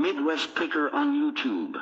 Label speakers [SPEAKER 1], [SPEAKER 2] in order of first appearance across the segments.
[SPEAKER 1] Midwest Picker on YouTube.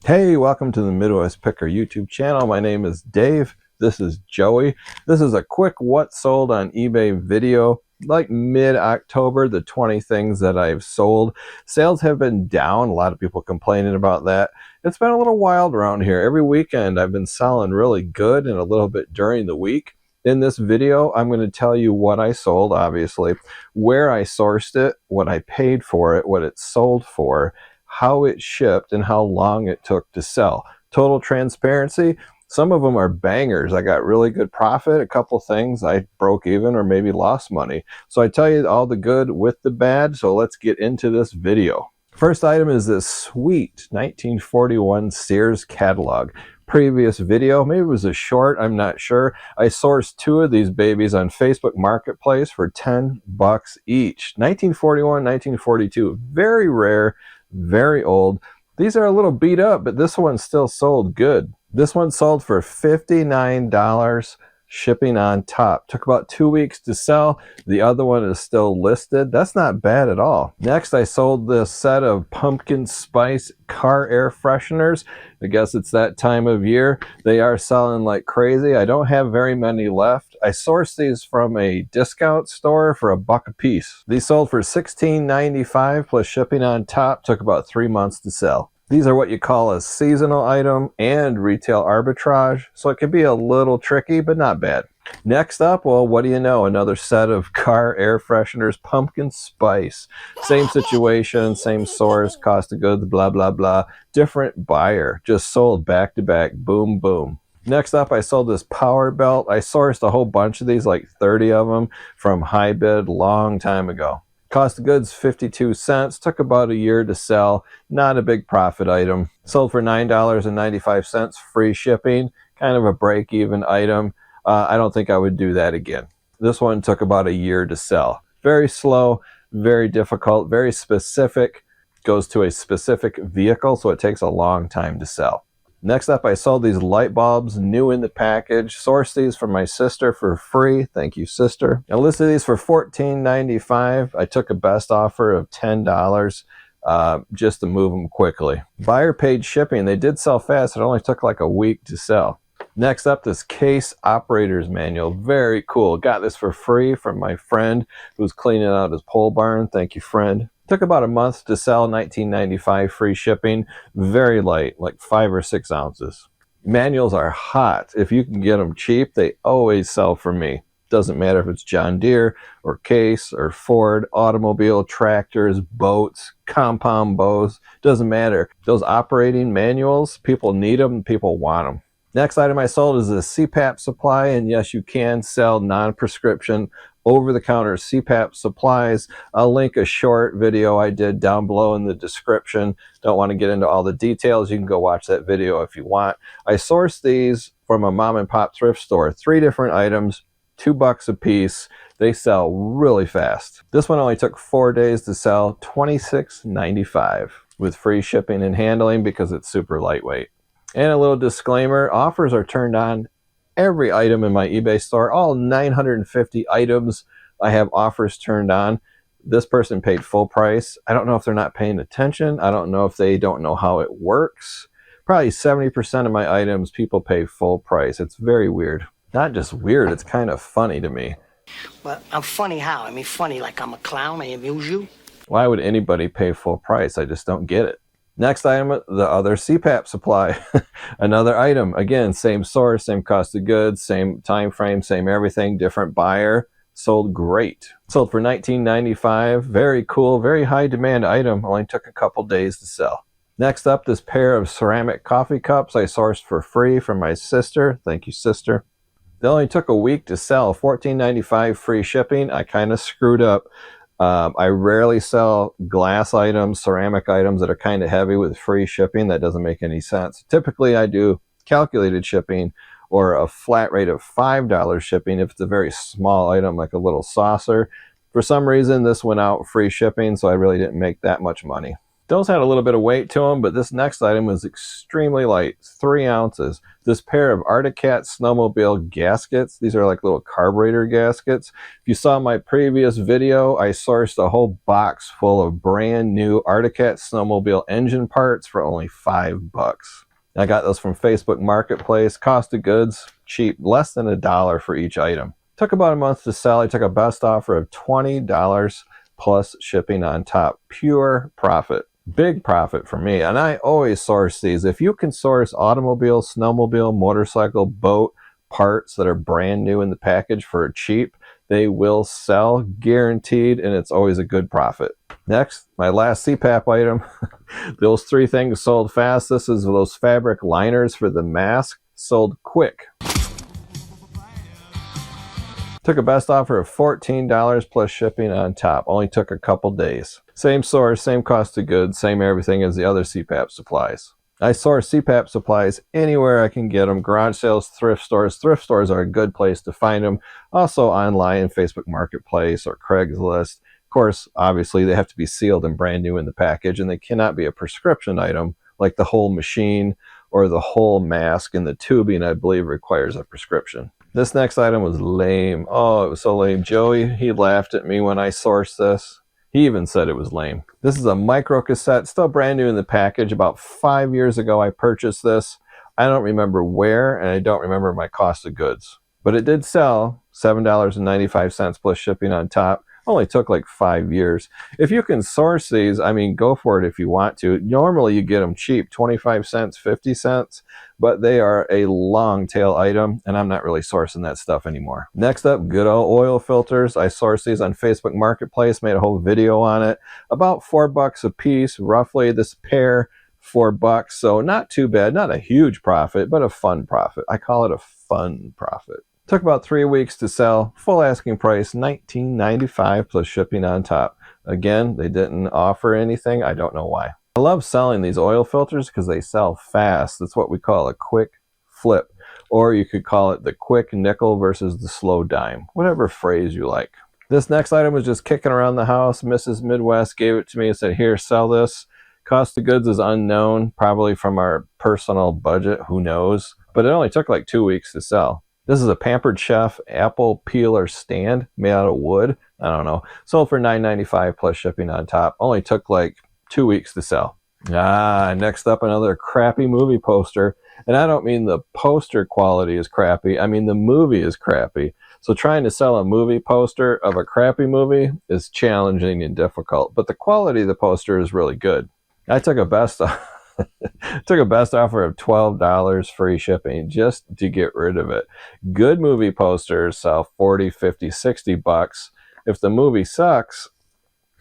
[SPEAKER 2] Hey, welcome to the Midwest Picker YouTube channel. My name is Dave. This is Joey. This is a quick what sold on eBay video, like mid-October, the 20 things that I've sold. Sales have been down. A lot of people complaining about that. It's been a little wild around here. Every weekend I've been selling really good and a little bit during the week. In this video, I'm going to tell you what I sold, obviously, where I sourced it, what I paid for it, what it sold for, how it shipped, and how long it took to sell. Total transparency, some of them are bangers. I got really good profit. A couple things I broke even or maybe lost money. So I tell you all the good with the bad, so let's get into this video. First item is this sweet 1941 Sears catalog. Previous video, maybe it was a short, I'm not sure. I sourced two of these babies on Facebook Marketplace for 10 bucks each. 1941, 1942, very rare, very old. These are a little beat up, but this one still sold good. This one sold for $59, shipping on top. Took about 2 weeks to sell. The other one is still listed. That's not bad at all. Next, I sold this set of pumpkin spice car air fresheners. I guess it's that time of year. They are selling like crazy. I don't have very many left. I sourced these from a discount store for $1 a piece. These sold for $16.95 plus shipping on top. Took about 3 months to sell. These are what you call a seasonal item and retail arbitrage, so it can be a little tricky, but not bad. Next up, well, what do you know? Another set of car air fresheners, pumpkin spice. Same situation, same source, cost of goods, blah, blah, blah. Different buyer, just sold back to back, boom, boom. Next up, I sold this power belt. I sourced a whole bunch of these, like 30 of them, from High Bid long time ago. Cost of goods 52 cents, took about a year to sell, not a big profit item. Sold for $9.95, free shipping, kind of a break-even item. I don't think I would do that again. This one took about a year to sell. Very slow, very difficult, very specific, goes to a specific vehicle, so it takes a long time to sell. Next up, I sold these light bulbs, new in the package. Sourced these from my sister for free. Thank you, sister. I listed these for $14.95. I took a best offer of $10 just to move them quickly. Buyer paid shipping. They did sell fast. It only took like a week to sell. Next up, this case operator's manual. Very cool. Got this for free from my friend who's cleaning out his pole barn. Thank you, friend. Took about a month to sell, $19.95, free shipping. Very light, like 5 or 6 ounces. Manuals are hot. If you can get them cheap, they always sell for me. Doesn't matter if it's John Deere or Case or Ford, automobile, tractors, boats, compound bows. Doesn't matter. Those operating manuals, people need them, people want them. Next item I sold is a CPAP supply, and yes, you can sell non-prescription over-the-counter CPAP supplies. I'll link a short video I did down below in the description. Don't want to get into all the details. You can go watch that video if you want. I sourced these from a mom and pop thrift store. 3 different items, $2 a piece. They sell really fast. This one only took 4 days to sell, $26.95 with free shipping and handling because it's super lightweight. And a little disclaimer, offers are turned on every item in my eBay store. All 950 items I have offers turned on. This person paid full price. I don't know if they're not paying attention. I don't know if they don't know how it works. Probably 70% of my items people pay full price. It's very weird. Not just weird, it's kind of funny to me.
[SPEAKER 3] Well, I'm funny how? I mean funny like I'm a clown, I amuse you?
[SPEAKER 2] Why would anybody pay full price? I just don't get it. Next item, the other CPAP supply. Another item, again, same source, same cost of goods, same time frame, same everything, different buyer. Sold great. Sold for $19.95. Very cool, very high demand item. Only took a couple days to sell. Next up, this pair of ceramic coffee cups I sourced for free from my sister. Thank you, sister. They only took a week to sell. $14.95 free shipping. I kind of screwed up. I rarely sell glass items, ceramic items that are kind of heavy with free shipping. That doesn't make any sense. Typically, I do calculated shipping or a flat rate of $5 shipping if it's a very small item like a little saucer. For some reason, this went out free shipping, so I really didn't make that much money. Those had a little bit of weight to them, but this next item was extremely light, 3 ounces. This pair of Arctic Cat snowmobile gaskets, these are like little carburetor gaskets. If you saw my previous video, I sourced a whole box full of brand new Arctic Cat snowmobile engine parts for only $5. I got those from Facebook Marketplace. Cost of goods, cheap, less than $1 for each item. Took about a month to sell. I took a best offer of $20 plus shipping on top. Pure profit. Big profit for me. And I always source these. If you can source automobile, snowmobile, motorcycle, boat parts that are brand new in the package for cheap, they will sell, guaranteed, and it's always a good profit. Next, my last CPAP item. Those 3 things sold fast. This is those fabric liners for the mask. Sold quick. Took a best offer of $14 plus shipping on top. Only took a couple days. Same source, same cost of goods, same everything as the other CPAP supplies. I source CPAP supplies anywhere I can get them. Garage sales, thrift stores. Thrift stores are a good place to find them. Also online, Facebook Marketplace or Craigslist. Of course, obviously, they have to be sealed and brand new in the package, and they cannot be a prescription item like the whole machine or the whole mask, and the tubing, I believe, requires a prescription. This next item was lame. Oh, it was so lame. Joey, he laughed at me when I sourced this. He even said it was lame. This is a micro cassette, still brand new in the package. About 5 years ago, I purchased this. I don't remember where, and I don't remember my cost of goods. But it did sell, $7.95 plus shipping on top. Only took like 5 years. If you can source these, I mean, go for it if you want to. Normally you get them cheap, 25 cents, 50 cents, but they are a long tail item, and I'm not really sourcing that stuff anymore. Next up, good old oil filters. I sourced these on Facebook Marketplace, made a whole video on it. About $4 a piece, roughly. This pair, $4, so not too bad. Not a huge profit, but a fun profit. I call it a fun profit. Took about 3 weeks to sell. Full asking price, $19.95 plus shipping on top. Again, they didn't offer anything. I don't know why. I love selling these oil filters because they sell fast. That's what we call a quick flip. Or you could call it the quick nickel versus the slow dime. Whatever phrase you like. This next item was just kicking around the house. Mrs. Midwest gave it to me and said, here, sell this. Cost of goods is unknown, probably from our personal budget. Who knows? But it only took like 2 weeks to sell. This is a Pampered Chef apple peeler stand made out of wood. I don't know. Sold for $9.95 plus shipping on top. Only took like 2 weeks to sell. Next up, another crappy movie poster. And I don't mean the poster quality is crappy. I mean the movie is crappy. So trying to sell a movie poster of a crappy movie is challenging and difficult. But the quality of the poster is really good. I took a best offer of $12 free shipping just to get rid of it. Good movie posters sell $40, $50, $60. If the movie sucks,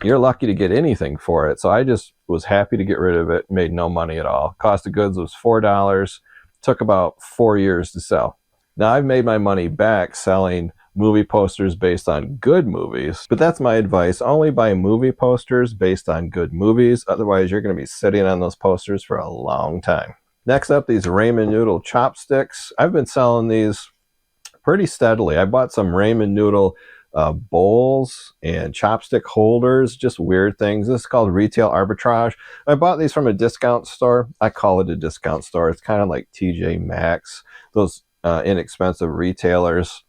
[SPEAKER 2] you're lucky to get anything for it. So I just was happy to get rid of it. Made no money at all. Cost of goods was $4. Took about 4 years to sell. Now I've made my money back selling movie posters based on good movies, but that's my advice. Only buy movie posters based on good movies. Otherwise, you're going to be sitting on those posters for a long time. Next up, these ramen noodle chopsticks. I've been selling these pretty steadily. I bought some ramen noodle bowls and chopstick holders, just weird things. This is called retail arbitrage. I bought these from a discount store. I call it a discount store. It's kind of like TJ Maxx, those inexpensive retailers.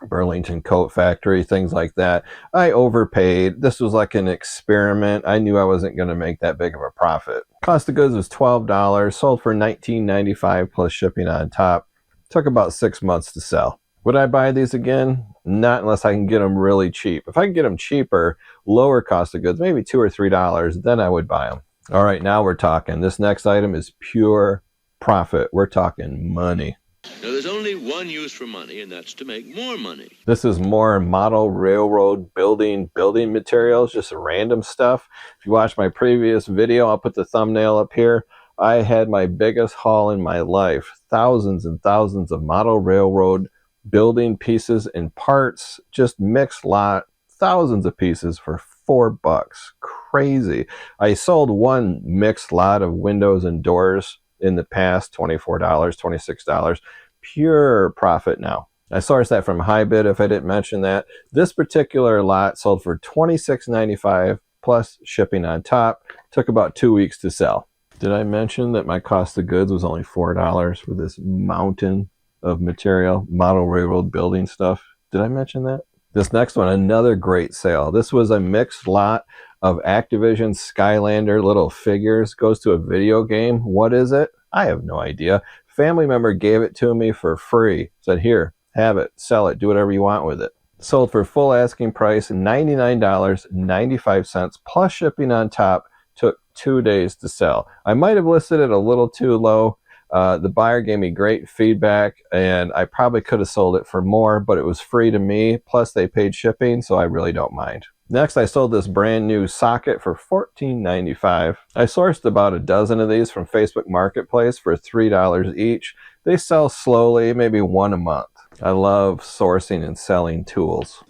[SPEAKER 2] Burlington Coat Factory, things like that. I overpaid. This was like an experiment. I knew I wasn't going to make that big of a profit. Cost of goods was $12. Sold for $19.95 plus shipping on top. Took about 6 months to sell. Would I buy these again? Not unless I can get them really cheap. If I can get them cheaper, lower cost of goods, maybe $2 or $3, then I would buy them. All right, now we're talking. This next item is pure profit. We're talking money.
[SPEAKER 4] Now, there's only one use for money, and that's to make more money.
[SPEAKER 2] This is more model railroad building materials, just random stuff. If you watch my previous video, I'll put the thumbnail up here. I had my biggest haul in my life. Thousands and thousands of model railroad building pieces and parts, just mixed lot, thousands of pieces for $4. Crazy. I sold one mixed lot of windows and doors in the past, $24, $26. Pure profit now. I sourced that from HiBid if I didn't mention that. This particular lot sold for $26.95 plus shipping on top. Took about 2 weeks to sell. Did I mention that my cost of goods was only $4 for this mountain of material, model railroad building stuff? Did I mention that? This next one, another great sale. This was a mixed lot of Activision Skylander little figures. Goes to a video game. What is it? I have no idea. Family member gave it to me for free. Said, here, have it, sell it, do whatever you want with it. Sold for full asking price, $99.95 plus shipping on top. Took 2 days to sell. I might have listed it a little too low. The buyer gave me great feedback, and I probably could have sold it for more, but it was free to me, plus they paid shipping, so I really don't mind. Next, I sold this brand new socket for $14.95. I sourced about a dozen of these from Facebook Marketplace for $3 each. They sell slowly, maybe one a month. I love sourcing and selling tools.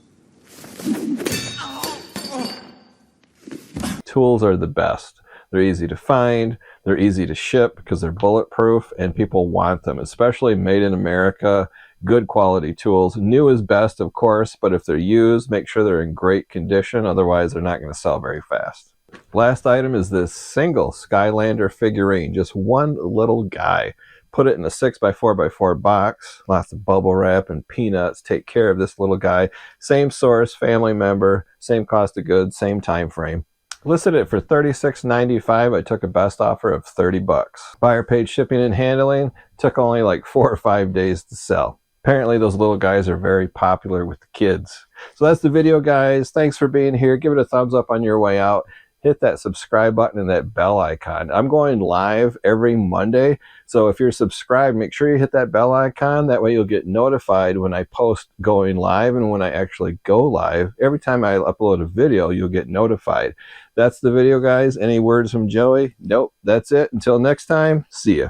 [SPEAKER 2] Tools are the best. They're easy to find, they're easy to ship because they're bulletproof, and people want them, especially made in America. Good quality tools. New is best, of course, but if they're used, make sure they're in great condition, otherwise they're not going to sell very fast. Last item is this single Skylander figurine, just one little guy. Put it in a 6x4x4 box, lots of bubble wrap and peanuts. Take care of this little guy. Same source, family member, same cost of goods, same time frame. Listed it for $36.95. I took a best offer of $30. Buyer paid shipping and handling. Took only like 4 or 5 days to sell. Apparently those little guys are very popular with the kids. So that's the video, guys. Thanks for being here. Give it a thumbs up on your way out. Hit that subscribe button and that bell icon. I'm going live every Monday, so if you're subscribed, make sure you hit that bell icon. That way you'll get notified when I post going live and when I actually go live. Every time I upload a video, you'll get notified. That's the video, guys. Any words from Joey? Nope, that's it. Until next time, see ya.